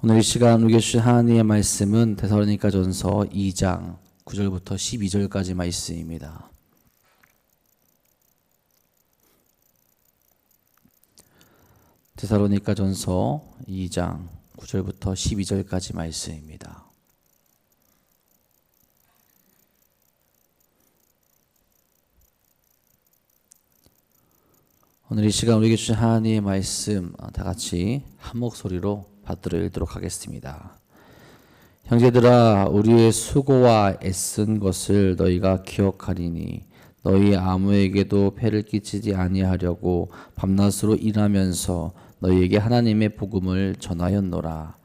오늘 이 시간 우리에게 주신 하나님의 말씀은 데살로니가전서 2장 9절부터 12절까지 말씀입니다. 데살로니가전서 2장 9절부터 12절까지 말씀입니다. 오늘 이 시간 우리에게 주신 하나님의 말씀 다 같이 한 목소리로 받들어 읽도록 하겠습니다. 형제들아, 우리의 수고와 애쓴 것을 너희가 기억하리니 너희 아무에게도 폐를 끼치지 아니하려고 밤낮으로 일하면서 너희에게 하나님의 복음을 전하였노라.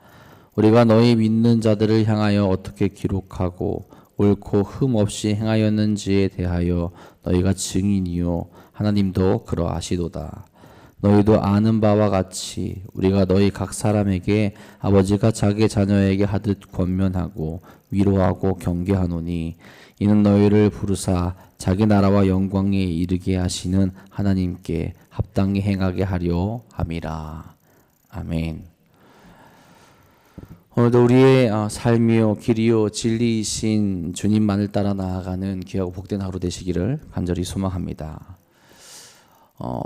우리가 너희 믿는 자들을 향하여 어떻게 기록하고 옳고 흠 없이 행하였는지에 대하여 너희가 증인이요 하나님도 그러하시도다. 너희도 아는 바와 같이 우리가 너희 각 사람에게 아버지가 자기 자녀에게 하듯 권면하고 위로하고 경계하노니 이는 너희를 부르사 자기 나라와 영광에 이르게 하시는 하나님께 합당히 행하게 하려 함이라. 아멘. 오늘도 우리의 삶이요 길이요 진리이신 주님만을 따라 나아가는 귀하고 복된 하루 되시기를 간절히 소망합니다.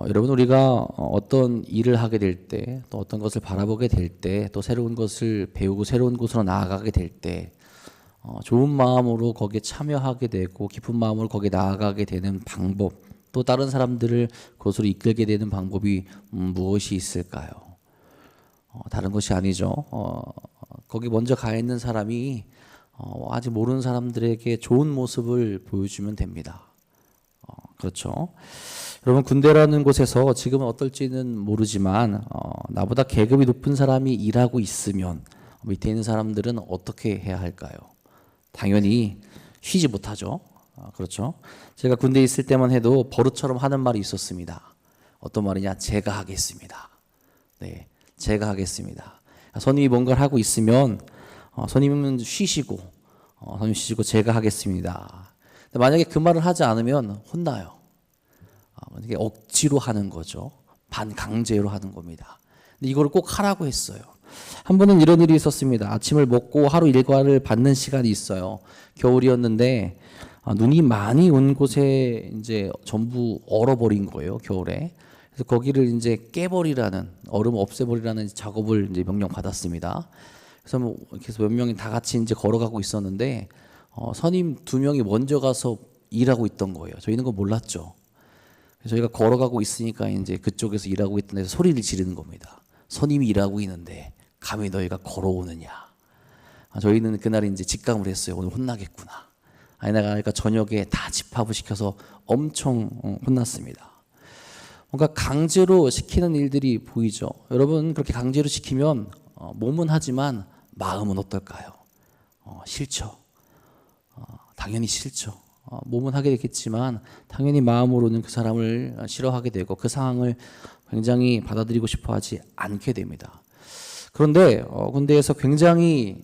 여러분, 우리가 어떤 일을 하게 될 때, 또 어떤 것을 바라보게 될 때, 또 새로운 것을 배우고 새로운 곳으로 나아가게 될 때, 좋은 마음으로 거기에 참여하게 되고 깊은 마음으로 거기에 나아가게 되는 방법, 또 다른 사람들을 그곳으로 이끌게 되는 방법이 무엇이 있을까요? 다른 것이 아니죠. 거기 먼저 가 있는 사람이 아직 모르는 사람들에게 좋은 모습을 보여주면 됩니다. 그렇죠. 여러분, 군대라는 곳에서 지금은 어떨지는 모르지만 나보다 계급이 높은 사람이 일하고 있으면 밑에 있는 사람들은 어떻게 해야 할까요? 당연히 쉬지 못하죠. 그렇죠. 제가 군대에 있을 때만 해도 버릇처럼 하는 말이 있었습니다. 어떤 말이냐? 제가 하겠습니다. 네, 제가 하겠습니다. 선임이 뭔가를 하고 있으면 선임은 쉬시고 선임 쉬시고 제가 하겠습니다. 근데 만약에 그 말을 하지 않으면 혼나요. 이게 억지로 하는 거죠. 반강제로 하는 겁니다. 근데 이걸 꼭 하라고 했어요. 한 번은 이런 일이 있었습니다. 아침을 먹고 하루 일과를 받는 시간이 있어요. 겨울이었는데 눈이 많이 온 곳에 이제 전부 얼어버린 거예요. 겨울에. 그래서 거기를 이제 깨버리라는, 얼음 없애버리라는 작업을 이제 명령 받았습니다. 그래서 몇 명이 다 같이 이제 걸어가고 있었는데 선임 2명이 먼저 가서 일하고 있던 거예요. 저희는 그거 몰랐죠. 저희가 걸어가고 있으니까 이제 그쪽에서 일하고 있던 데서 소리를 지르는 겁니다. 선임이 일하고 있는데 감히 너희가 걸어오느냐. 저희는 그날 이제 직감을 했어요. 오늘 혼나겠구나. 아니, 내가 저녁에 다 집합을 시켜서 엄청 혼났습니다. 뭔가 강제로 시키는 일들이 보이죠. 여러분, 그렇게 강제로 시키면 몸은 하지만 마음은 어떨까요? 싫죠. 당연히 싫죠. 몸은 하게 되겠지만 당연히 마음으로는 그 사람을 싫어하게 되고 그 상황을 굉장히 받아들이고 싶어 하지 않게 됩니다. 그런데 군대에서 굉장히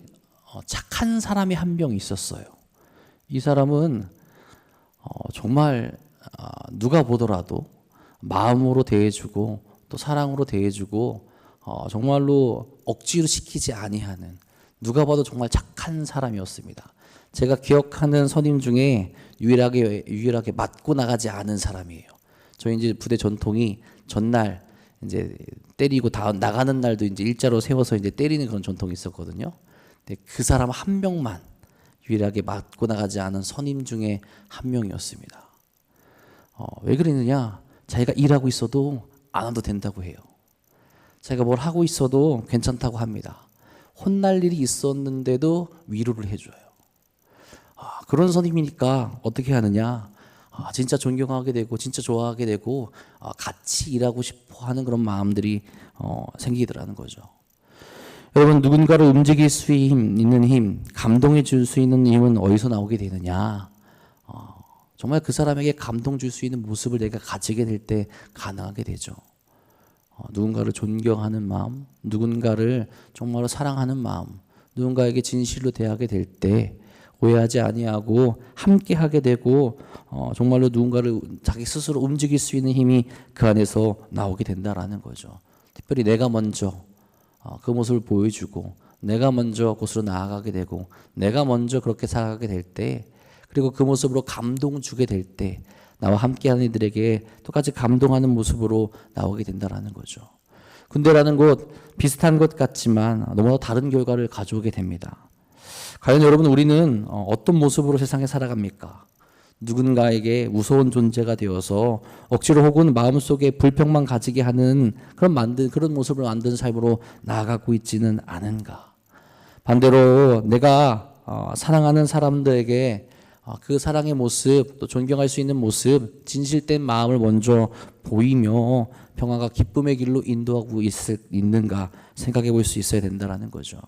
착한 사람이 한 명 있었어요. 이 사람은 정말 누가 보더라도 마음으로 대해주고 또 사랑으로 대해주고 정말로 억지로 시키지 아니하는, 누가 봐도 정말 착한 사람이었습니다. 제가 기억하는 선임 중에 유일하게 맞고 나가지 않은 사람이에요. 저희 이제 부대 전통이 전날 이제 때리고 다음 나가는 날도 이제 일자로 세워서 이제 때리는 그런 전통이 있었거든요. 근데 그 사람 한 명만 유일하게 맞고 나가지 않은 선임 중에 한 명이었습니다. 왜 그러느냐? 자기가 일하고 있어도 안 와도 된다고 해요. 자기가 뭘 하고 있어도 괜찮다고 합니다. 혼날 일이 있었는데도 위로를 해줘요. 그런 선임이니까 어떻게 하느냐? 진짜 존경하게 되고 진짜 좋아하게 되고 같이 일하고 싶어 하는 그런 마음들이 생기더라는 거죠. 여러분, 누군가를 움직일 수 있는 힘, 감동해 줄 수 있는 힘은 어디서 나오게 되느냐? 정말 그 사람에게 감동 줄 수 있는 모습을 내가 가지게 될 때 가능하게 되죠. 누군가를 존경하는 마음, 누군가를 정말로 사랑하는 마음, 누군가에게 진실로 대하게 될 때 오해하지 아니하고 함께 하게 되고 정말로 누군가를 자기 스스로 움직일 수 있는 힘이 그 안에서 나오게 된다라는 거죠. 특별히 내가 먼저 그 모습을 보여주고 내가 먼저 곳으로 나아가게 되고 내가 먼저 그렇게 살아가게 될 때, 그리고 그 모습으로 감동 주게 될 때 나와 함께하는 이들에게 똑같이 감동하는 모습으로 나오게 된다라는 거죠. 군대라는 곳 비슷한 것 같지만 너무나 다른 결과를 가져오게 됩니다. 과연 여러분, 우리는 어떤 모습으로 세상에 살아갑니까? 누군가에게 무서운 존재가 되어서 억지로 혹은 마음속에 불평만 가지게 하는 그런 모습을 만든 삶으로 나아가고 있지는 않은가? 반대로 내가 사랑하는 사람들에게 그 사랑의 모습, 또 존경할 수 있는 모습, 진실된 마음을 먼저 보이며 평화가 기쁨의 길로 인도하고 있는가 생각해 볼 수 있어야 된다는 거죠.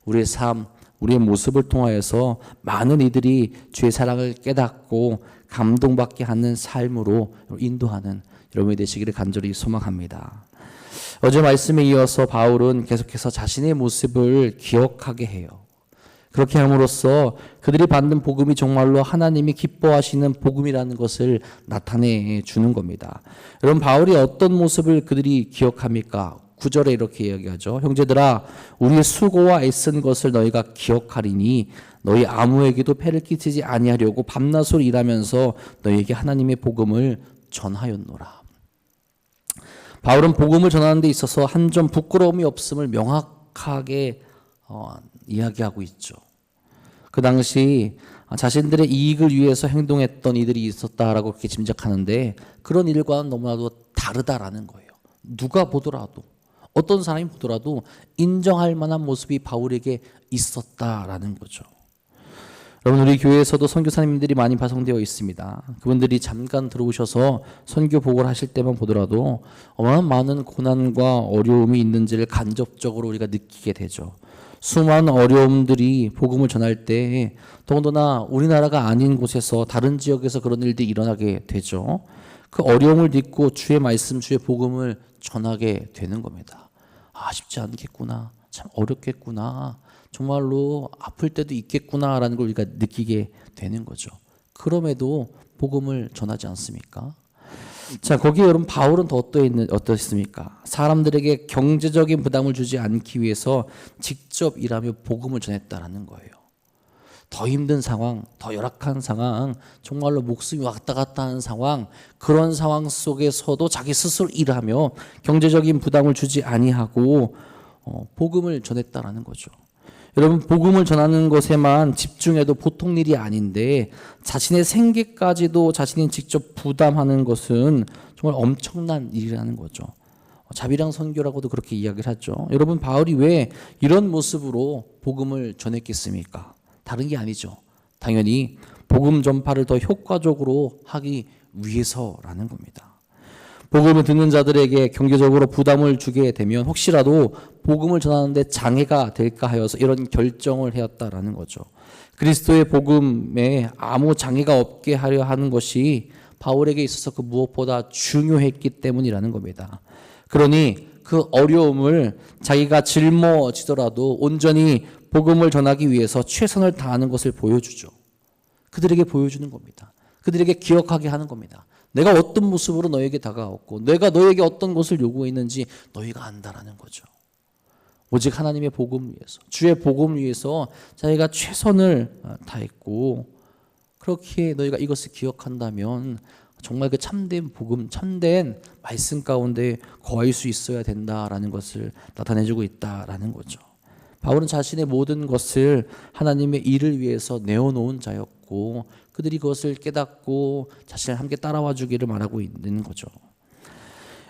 우리의 삶, 우리의 모습을 통하여서 많은 이들이 주의 사랑을 깨닫고 감동받게 하는 삶으로 인도하는 여러분이 되시기를 간절히 소망합니다. 어제 말씀에 이어서 바울은 계속해서 자신의 모습을 기억하게 해요. 그렇게 함으로써 그들이 받는 복음이 정말로 하나님이 기뻐하시는 복음이라는 것을 나타내 주는 겁니다. 여러분, 바울이 어떤 모습을 그들이 기억합니까? 9절에 이렇게 이야기하죠. 형제들아, 우리의 수고와 애쓴 것을 너희가 기억하리니 너희 아무에게도 폐를 끼치지 아니하려고 밤낮으로 일하면서 너희에게 하나님의 복음을 전하였노라. 바울은 복음을 전하는 데 있어서 한 점 부끄러움이 없음을 명확하게 이야기하고 있죠. 그 당시 자신들의 이익을 위해서 행동했던 이들이 있었다라고 그렇게 짐작하는데, 그런 일과는 너무나도 다르다라는 거예요. 누가 보더라도, 어떤 사람이 보더라도 인정할 만한 모습이 바울에게 있었다라는 거죠. 여러분, 우리 교회에서도 선교사님들이 많이 파송되어 있습니다. 그분들이 잠깐 들어오셔서 선교 보고를 하실 때만 보더라도 얼마나 많은 고난과 어려움이 있는지를 간접적으로 우리가 느끼게 되죠. 수많은 어려움들이 복음을 전할 때 더군다나 우리나라가 아닌 곳에서 다른 지역에서 그런 일들이 일어나게 되죠. 그 어려움을 딛고 주의 말씀, 주의 복음을 전하게 되는 겁니다. 쉽지 않겠구나, 참 어렵겠구나, 정말로 아플 때도 있겠구나라는 걸 우리가 느끼게 되는 거죠. 그럼에도 복음을 전하지 않습니까? 자, 거기에 여러분 바울은 더 어떠했습니까? 사람들에게 경제적인 부담을 주지 않기 위해서 직접 일하며 복음을 전했다라는 거예요. 더 힘든 상황, 더 열악한 상황, 정말로 목숨이 왔다 갔다 하는 상황, 그런 상황 속에서도 자기 스스로 일하며 경제적인 부담을 주지 아니하고 복음을 전했다라는 거죠. 여러분, 복음을 전하는 것에만 집중해도 보통 일이 아닌데 자신의 생계까지도 자신이 직접 부담하는 것은 정말 엄청난 일이라는 거죠. 자비랑 선교라고도 그렇게 이야기를 하죠. 여러분, 바울이 왜 이런 모습으로 복음을 전했겠습니까? 다른 게 아니죠. 당연히 복음 전파를 더 효과적으로 하기 위해서라는 겁니다. 복음을 듣는 자들에게 경제적으로 부담을 주게 되면 혹시라도 복음을 전하는데 장애가 될까 하여서 이런 결정을 해왔다라는 거죠. 그리스도의 복음에 아무 장애가 없게 하려 하는 것이 바울에게 있어서 그 무엇보다 중요했기 때문이라는 겁니다. 그러니 그 어려움을 자기가 짊어지더라도 온전히 복음을 전하기 위해서 최선을 다하는 것을 보여주죠. 그들에게 보여주는 겁니다. 그들에게 기억하게 하는 겁니다. 내가 어떤 모습으로 너에게 다가왔고 내가 너에게 어떤 것을 요구했는지 너희가 안다라는 거죠. 오직 하나님의 복음 위해서, 주의 복음 위해서 자기가 최선을 다했고, 그렇게 너희가 이것을 기억한다면 정말 그 참된 복음, 참된 말씀 가운데 거할 수 있어야 된다라는 것을 나타내주고 있다라는 거죠. 바울은 자신의 모든 것을 하나님의 일을 위해서 내어놓은 자였고 그들이 그것을 깨닫고 자신을 함께 따라와 주기를 말하고 있는 거죠.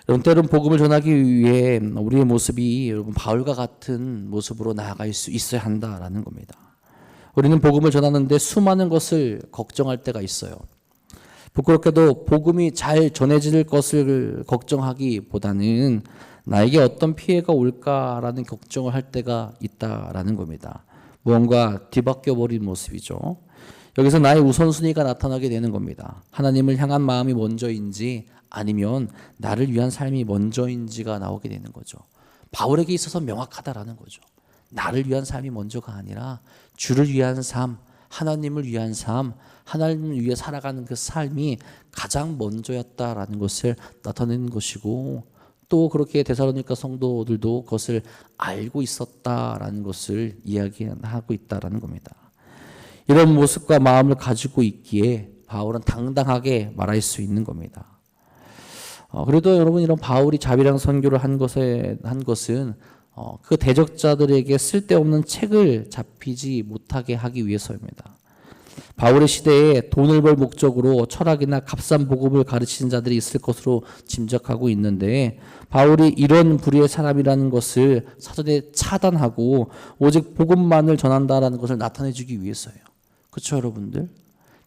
여러분, 때론 복음을 전하기 위해 우리의 모습이 여러분 바울과 같은 모습으로 나아갈 수 있어야 한다라는 겁니다. 우리는 복음을 전하는데 수많은 것을 걱정할 때가 있어요. 부끄럽게도 복음이 잘 전해질 것을 걱정하기보다는 나에게 어떤 피해가 올까라는 걱정을 할 때가 있다라는 겁니다. 무언가 뒤바뀌어 버린 모습이죠. 여기서 나의 우선순위가 나타나게 되는 겁니다. 하나님을 향한 마음이 먼저인지 아니면 나를 위한 삶이 먼저인지가 나오게 되는 거죠. 바울에게 있어서 명확하다라는 거죠. 나를 위한 삶이 먼저가 아니라 주를 위한 삶, 하나님을 위한 삶, 하나님을 위해 살아가는 그 삶이 가장 먼저였다라는 것을 나타내는 것이고, 또 그렇게 데살로니가 성도들도 그것을 알고 있었다라는 것을 이야기하고 있다라는 겁니다. 이런 모습과 마음을 가지고 있기에 바울은 당당하게 말할 수 있는 겁니다. 그래도 여러분, 이런 바울이 자비랑 선교를 한 것은 그 대적자들에게 쓸데없는 책을 잡히지 못하게 하기 위해서입니다. 바울의 시대에 돈을 벌 목적으로 철학이나 값싼 복음을 가르치는 자들이 있을 것으로 짐작하고 있는데, 바울이 이런 부류의 사람이라는 것을 사전에 차단하고 오직 복음만을 전한다라는 것을 나타내주기 위해서예요. 그렇죠, 여러분들?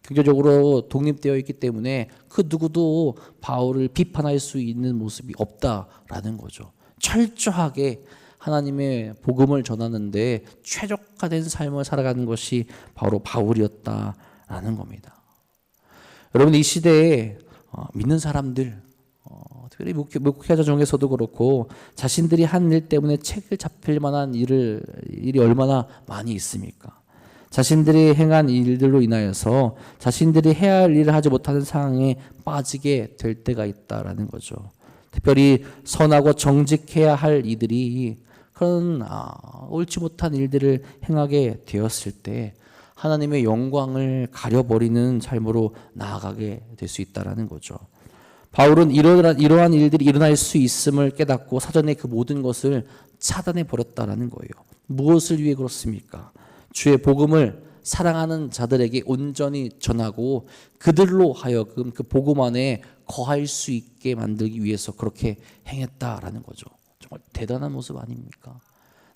경제적으로 독립되어 있기 때문에 그 누구도 바울을 비판할 수 있는 모습이 없다라는 거죠. 철저하게 하나님의 복음을 전하는데 최적화된 삶을 살아가는 것이 바로 바울이었다라는 겁니다. 여러분, 이 시대에 믿는 사람들, 특별히 목회자 중에서도 그렇고 자신들이 한 일 때문에 책을 잡힐 만한 일이 얼마나 많이 있습니까? 자신들이 행한 일들로 인하여서 자신들이 해야 할 일을 하지 못하는 상황에 빠지게 될 때가 있다라는 거죠. 특별히 선하고 정직해야 할 이들이 그런 옳지 못한 일들을 행하게 되었을 때 하나님의 영광을 가려버리는 삶으로 나아가게 될 수 있다라는 거죠. 바울은 이러한 일들이 일어날 수 있음을 깨닫고 사전에 그 모든 것을 차단해 버렸다라는 거예요. 무엇을 위해 그렇습니까? 주의 복음을 사랑하는 자들에게 온전히 전하고 그들로 하여금 그 복음 안에 거할 수 있게 만들기 위해서 그렇게 행했다라는 거죠. 정말 대단한 모습 아닙니까?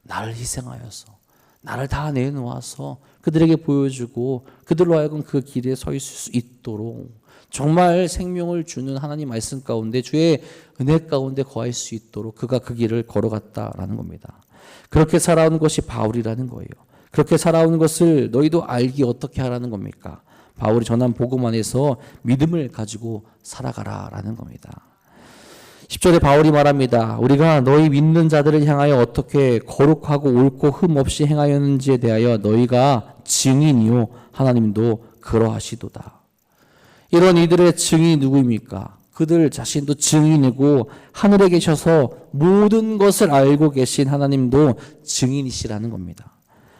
나를 희생하여서, 나를 다 내놓아서 그들에게 보여주고 그들로 하여금 그 길에 서 있을 수 있도록, 정말 생명을 주는 하나님 말씀 가운데 주의 은혜 가운데 거할 수 있도록 그가 그 길을 걸어갔다라는 겁니다. 그렇게 살아온 것이 바울이라는 거예요. 그렇게 살아온 것을 너희도 알기 어떻게 하라는 겁니까? 바울이 전한 복음 안에서 믿음을 가지고 살아가라라는 겁니다. 10절에 바울이 말합니다. 우리가 너희 믿는 자들을 향하여 어떻게 거룩하고 옳고 흠 없이 행하였는지에 대하여 너희가 증인이요 하나님도 그러하시도다. 이런 이들의 증인이 누구입니까? 그들 자신도 증인이고 하늘에 계셔서 모든 것을 알고 계신 하나님도 증인이시라는 겁니다.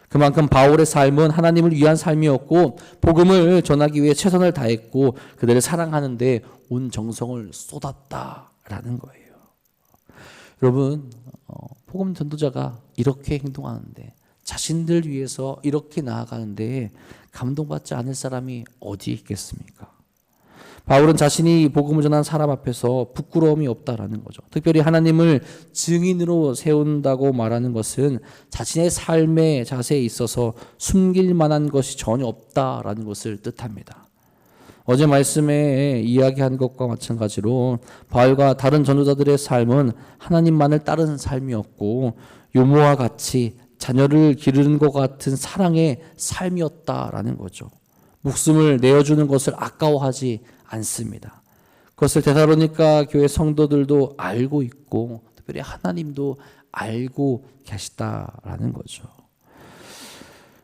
그만큼 바울의 삶은 하나님을 위한 삶이었고 복음을 전하기 위해 최선을 다했고 그들을 사랑하는데 온 정성을 쏟았다라는 거예요. 여러분, 복음 전도자가 이렇게 행동하는데, 자신들 위해서 이렇게 나아가는데 감동받지 않을 사람이 어디 있겠습니까? 바울은 자신이 복음을 전한 사람 앞에서 부끄러움이 없다라는 거죠. 특별히 하나님을 증인으로 세운다고 말하는 것은 자신의 삶의 자세에 있어서 숨길 만한 것이 전혀 없다라는 것을 뜻합니다. 어제 말씀에 이야기한 것과 마찬가지로 바울과 다른 전도자들의 삶은 하나님만을 따르는 삶이었고 요모와 같이 자녀를 기르는 것 같은 사랑의 삶이었다라는 거죠. 목숨을 내어주는 것을 아까워하지 않습니다. 그것을 데살로니가 교회 성도들도 알고 있고 특별히 하나님도 알고 계시다라는 거죠.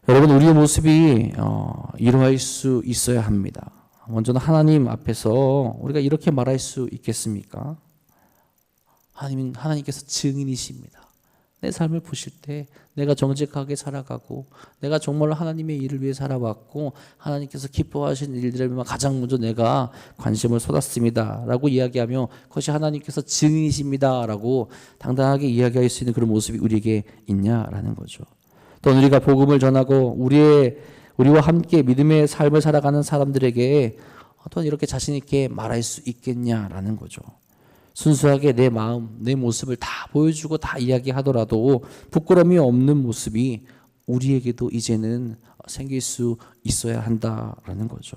여러분, 우리의 모습이 이러할 수 있어야 합니다. 먼저는 하나님 앞에서 우리가 이렇게 말할 수 있겠습니까? 하나님께서 증인이십니다. 내 삶을 보실 때 내가 정직하게 살아가고 내가 정말로 하나님의 일을 위해 살아왔고 하나님께서 기뻐하시는 일들에 가장 먼저 내가 관심을 쏟았습니다 라고 이야기하며 그것이 하나님께서 증인이십니다 라고 당당하게 이야기할 수 있는 그런 모습이 우리에게 있냐라는 거죠. 또 우리가 복음을 전하고 우리와 함께 믿음의 삶을 살아가는 사람들에게 또 이렇게 자신 있게 말할 수 있겠냐라는 거죠. 순수하게 내 마음, 내 모습을 다 보여주고 다 이야기하더라도 부끄러움이 없는 모습이 우리에게도 이제는 생길 수 있어야 한다라는 거죠.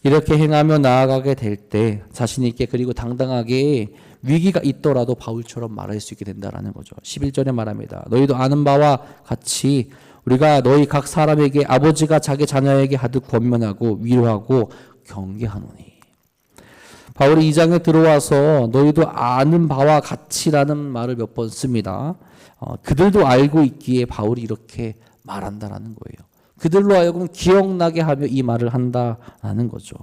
이렇게 행하며 나아가게 될 때 자신 있게 그리고 당당하게 위기가 있더라도 바울처럼 말할 수 있게 된다라는 거죠. 11절에 말합니다. 너희도 아는 바와 같이 우리가 너희 각 사람에게 아버지가 자기 자녀에게 하듯 권면하고 위로하고 경계하노니. 바울이 2장에 들어와서 너희도 아는 바와 같이라는 말을 몇 번 씁니다. 그들도 알고 있기에 바울이 이렇게 말한다라는 거예요. 그들로 하여금 기억나게 하며 이 말을 한다라는 거죠.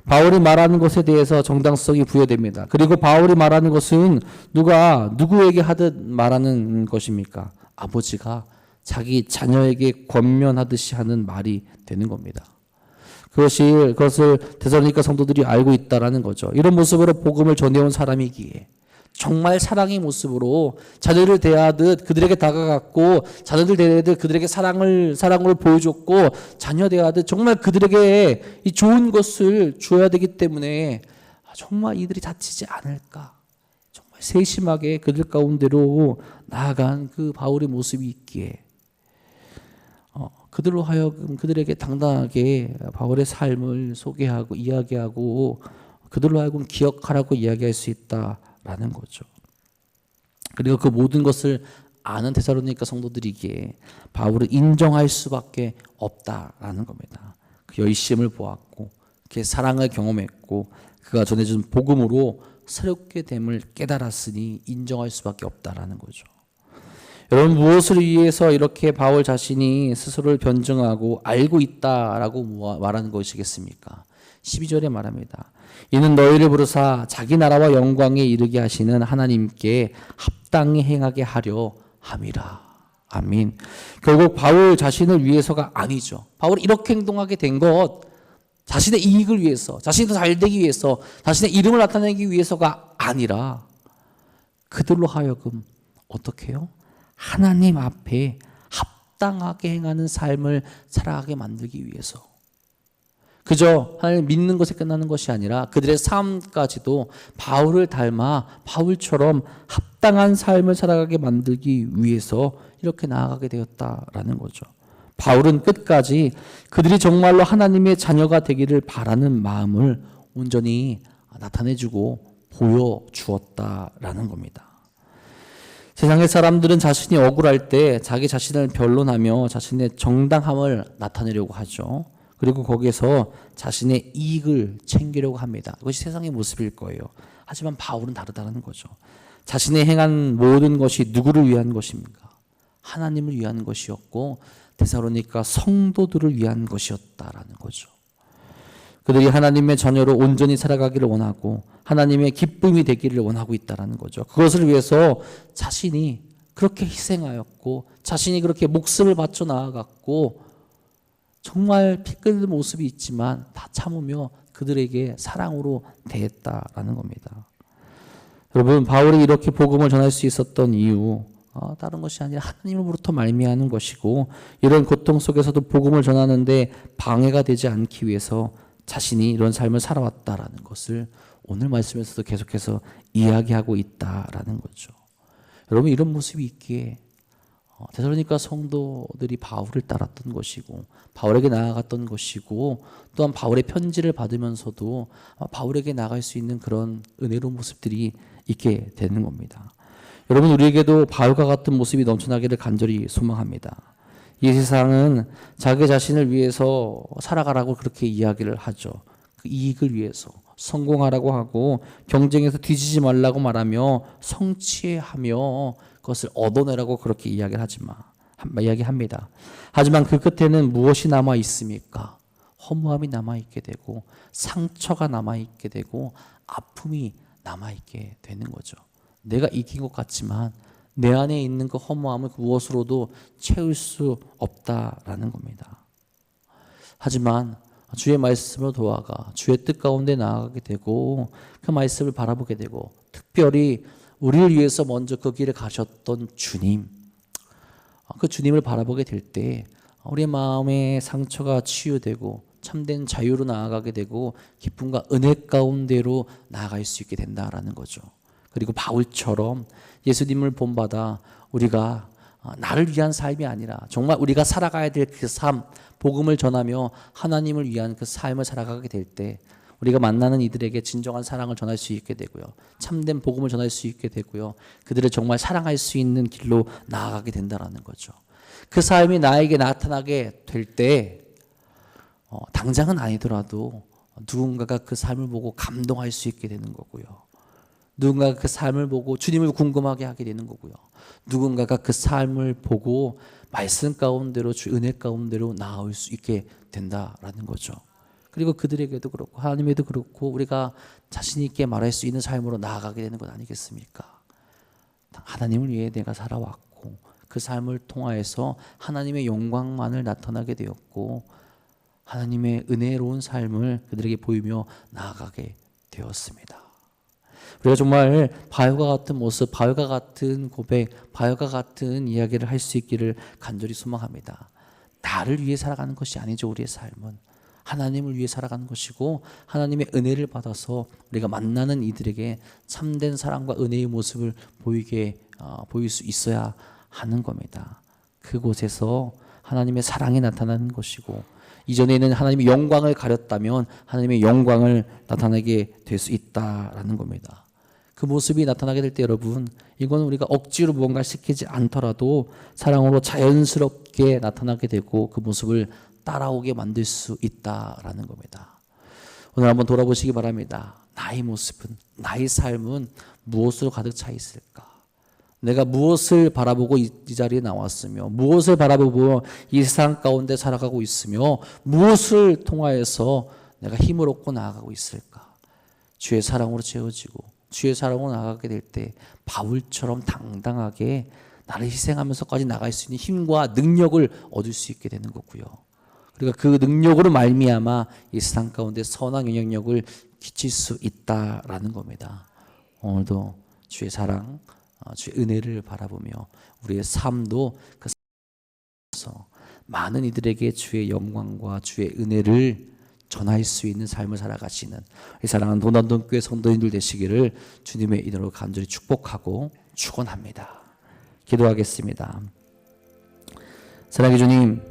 바울이 말하는 것에 대해서 정당성이 부여됩니다. 그리고 바울이 말하는 것은 누가 누구에게 하듯 말하는 것입니까? 아버지가 자기 자녀에게 권면하듯이 하는 말이 되는 겁니다. 그것을 데살로니가 성도들이 알고 있다라는 거죠. 이런 모습으로 복음을 전해온 사람이기에 정말 사랑의 모습으로 자녀를 대하듯 그들에게 다가갔고, 자녀들 대하듯 그들에게 사랑을 보여줬고, 자녀 대하듯 정말 그들에게 이 좋은 것을 주어야 되기 때문에 정말 이들이 다치지 않을까, 정말 세심하게 그들 가운데로 나아간 그 바울의 모습이 있기에 그들로 하여금 그들에게 당당하게 바울의 삶을 소개하고 이야기하고 그들로 하여금 기억하라고 이야기할 수 있다라는 거죠. 그리고 그 모든 것을 아는 데살로니가 성도들이기에 바울을 인정할 수밖에 없다라는 겁니다. 그 열심을 보았고 그의 사랑을 경험했고 그가 전해준 복음으로 새롭게 됨을 깨달았으니 인정할 수밖에 없다라는 거죠. 여러분, 무엇을 위해서 이렇게 바울 자신이 스스로를 변증하고 알고 있다라고 말하는 것이겠습니까? 12절에 말합니다. 이는 너희를 부르사 자기 나라와 영광에 이르게 하시는 하나님께 합당히 행하게 하려 함이라. 아멘. 결국 바울 자신을 위해서가 아니죠. 바울이 이렇게 행동하게 된 것, 자신의 이익을 위해서, 자신이 더 잘되기 위해서, 자신의 이름을 나타내기 위해서가 아니라 그들로 하여금 어떻게 해요? 하나님 앞에 합당하게 행하는 삶을 살아가게 만들기 위해서. 그저 하나님을 믿는 것에 끝나는 것이 아니라 그들의 삶까지도 바울을 닮아 바울처럼 합당한 삶을 살아가게 만들기 위해서 이렇게 나아가게 되었다라는 거죠. 바울은 끝까지 그들이 정말로 하나님의 자녀가 되기를 바라는 마음을 온전히 나타내주고 보여주었다라는 겁니다. 세상의 사람들은 자신이 억울할 때 자기 자신을 변론하며 자신의 정당함을 나타내려고 하죠. 그리고 거기에서 자신의 이익을 챙기려고 합니다. 그것이 세상의 모습일 거예요. 하지만 바울은 다르다는 거죠. 자신이 행한 모든 것이 누구를 위한 것입니까? 하나님을 위한 것이었고 데살로니가 성도들을 위한 것이었다라는 거죠. 그들이 하나님의 자녀로 온전히 살아가기를 원하고 하나님의 기쁨이 되기를 원하고 있다는 거죠. 그것을 위해서 자신이 그렇게 희생하였고 자신이 그렇게 목숨을 바쳐 나아갔고 정말 피 끓는 모습이 있지만 다 참으며 그들에게 사랑으로 대했다라는 겁니다. 여러분, 바울이 이렇게 복음을 전할 수 있었던 이유 다른 것이 아니라 하나님으로부터 말미암는 것이고 이런 고통 속에서도 복음을 전하는데 방해가 되지 않기 위해서 자신이 이런 삶을 살아왔다라는 것을 오늘 말씀에서도 계속해서 이야기하고 있다라는 거죠. 여러분, 이런 모습이 있기에 데살로니가 성도들이 바울을 따랐던 것이고 바울에게 나아갔던 것이고 또한 바울의 편지를 받으면서도 바울에게 나아갈 수 있는 그런 은혜로운 모습들이 있게 되는 겁니다. 여러분, 우리에게도 바울과 같은 모습이 넘쳐나기를 간절히 소망합니다. 이 세상은 자기 자신을 위해서 살아가라고 그렇게 이야기를 하죠. 그 이익을 위해서 성공하라고 하고 경쟁에서 뒤지지 말라고 말하며 성취하며 그것을 얻어내라고 그렇게 이야기합니다. 하지만 그 끝에는 무엇이 남아 있습니까? 허무함이 남아 있게 되고 상처가 남아 있게 되고 아픔이 남아 있게 되는 거죠. 내가 이긴 것 같지만 내 안에 있는 그 허무함을 무엇으로도 채울 수 없다라는 겁니다. 하지만 주의 말씀으로 도와가 주의 뜻 가운데 나아가게 되고 그 말씀을 바라보게 되고 특별히 우리를 위해서 먼저 그 길을 가셨던 주님, 그 주님을 바라보게 될 때 우리의 마음의 상처가 치유되고 참된 자유로 나아가게 되고 기쁨과 은혜 가운데로 나아갈 수 있게 된다라는 거죠. 그리고 바울처럼 예수님을 본받아 우리가 나를 위한 삶이 아니라 정말 우리가 살아가야 될 그 삶, 복음을 전하며 하나님을 위한 그 삶을 살아가게 될 때 우리가 만나는 이들에게 진정한 사랑을 전할 수 있게 되고요. 참된 복음을 전할 수 있게 되고요. 그들을 정말 사랑할 수 있는 길로 나아가게 된다는 거죠. 그 삶이 나에게 나타나게 될 때 당장은 아니더라도 누군가가 그 삶을 보고 감동할 수 있게 되는 거고요. 누군가가 그 삶을 보고 주님을 궁금하게 하게 되는 거고요. 누군가가 그 삶을 보고 말씀 가운데로 주 은혜 가운데로 나아올 수 있게 된다라는 거죠. 그리고 그들에게도 그렇고 하나님에도 그렇고 우리가 자신 있게 말할 수 있는 삶으로 나아가게 되는 것 아니겠습니까? 하나님을 위해 내가 살아왔고 그 삶을 통하여서 하나님의 영광만을 나타나게 되었고 하나님의 은혜로운 삶을 그들에게 보이며 나아가게 되었습니다. 우리가 정말 바울과 같은 모습, 바울과 같은 고백, 바울과 같은 이야기를 할 수 있기를 간절히 소망합니다. 나를 위해 살아가는 것이 아니죠. 우리의 삶은 하나님을 위해 살아가는 것이고 하나님의 은혜를 받아서 우리가 만나는 이들에게 참된 사랑과 은혜의 모습을 보일 수 있어야 하는 겁니다. 그곳에서 하나님의 사랑이 나타나는 것이고 이전에는 하나님의 영광을 가렸다면 하나님의 영광을 나타나게 될 수 있다라는 겁니다. 그 모습이 나타나게 될 때 여러분, 이건 우리가 억지로 무언가 시키지 않더라도 사랑으로 자연스럽게 나타나게 되고 그 모습을 따라오게 만들 수 있다라는 겁니다. 오늘 한번 돌아보시기 바랍니다. 나의 모습은, 나의 삶은 무엇으로 가득 차 있을까? 내가 무엇을 바라보고 이 자리에 나왔으며 무엇을 바라보고 이 세상 가운데 살아가고 있으며 무엇을 통하여서 내가 힘을 얻고 나아가고 있을까? 주의 사랑으로 채워지고 주의 사랑으로 나아가게 될 때 바울처럼 당당하게 나를 희생하면서까지 나갈 수 있는 힘과 능력을 얻을 수 있게 되는 거고요. 그러니까 그 능력으로 말미암아 이 세상 가운데 선한 영향력을 끼칠 수 있다라는 겁니다. 오늘도 주의 사랑, 주의 은혜를 바라보며 우리의 삶도 그 삶에서 많은 이들에게 주의 영광과 주의 은혜를 전할 수 있는 삶을 살아가시는 이 사랑하는 도남동교회 성도님들 되시기를 주님의 이름으로 간절히 축복하고 축원합니다. 기도하겠습니다. 사랑의 주님,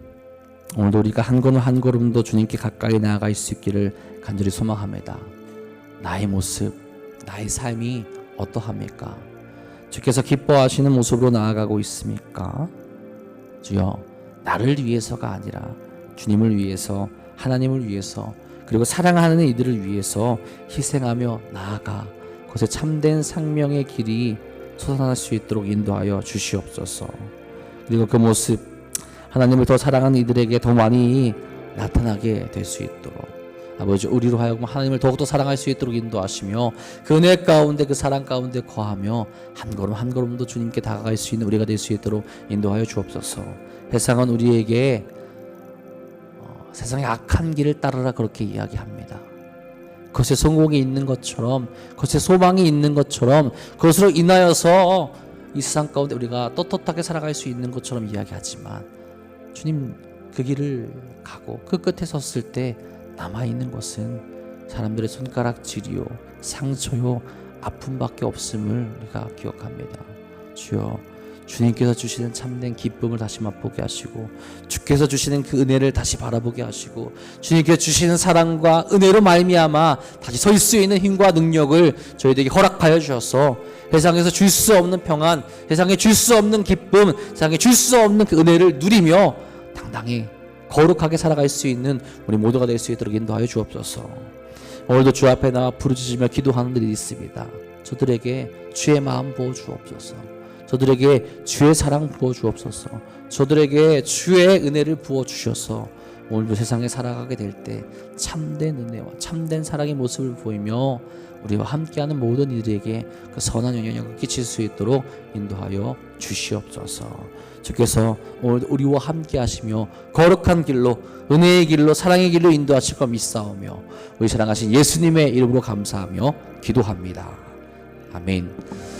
오늘도 우리가 한 걸음 한 걸음도 주님께 가까이 나아갈 수 있기를 간절히 소망합니다. 나의 모습, 나의 삶이 어떠합니까? 주께서 기뻐하시는 모습으로 나아가고 있습니까? 주여, 나를 위해서가 아니라 주님을 위해서, 하나님을 위해서, 그리고 사랑하는 이들을 위해서 희생하며 나아가 그것에 참된 생명의 길이 솟아날 수 있도록 인도하여 주시옵소서. 그리고 그 모습, 하나님을 더 사랑하는 이들에게 더 많이 나타나게 될 수 있도록 아버지, 우리로 하여금 하나님을 더욱더 사랑할 수 있도록 인도하시며 그 은혜 가운데, 그 사랑 가운데 거하며 한 걸음 한 걸음도 주님께 다가갈 수 있는 우리가 될 수 있도록 인도하여 주옵소서. 세상은 우리에게 세상의 악한 길을 따르라 그렇게 이야기합니다. 그것에 성공이 있는 것처럼, 그것에 소망이 있는 것처럼, 그것으로 인하여서 이 세상 가운데 우리가 떳떳하게 살아갈 수 있는 것처럼 이야기하지만 주님, 그 길을 가고 그 끝에 섰을 때 남아있는 것은 사람들의 손가락질이요, 상처요, 아픔밖에 없음을 우리가 기억합니다. 주여, 주님께서 주시는 참된 기쁨을 다시 맛보게 하시고 주께서 주시는 그 은혜를 다시 바라보게 하시고 주님께서 주시는 사랑과 은혜로 말미암아 다시 설 수 있는 힘과 능력을 저희들에게 허락하여 주셔서 세상에서 줄 수 없는 평안, 세상에 줄 수 없는 기쁨, 세상에 줄 수 없는 그 은혜를 누리며 당당히 거룩하게 살아갈 수 있는 우리 모두가 될 수 있도록 인도하여 주옵소서. 오늘도 주 앞에 나와 부르짖으며 기도하는 일이 있습니다. 저들에게 주의 마음 부어 주옵소서. 저들에게 주의 사랑 부어 주옵소서. 저들에게 주의 은혜를 부어 주셔서 오늘도 세상에 살아가게 될 때 참된 은혜와 참된 사랑의 모습을 보이며 우리와 함께하는 모든 이들에게 그 선한 영향력을 끼칠 수 있도록 인도하여 주시옵소서. 주께서 오늘 우리와 함께 하시며 거룩한 길로, 은혜의 길로, 사랑의 길로 인도하실 것 믿사오며 우리 사랑하신 예수님의 이름으로 감사하며 기도합니다. 아멘.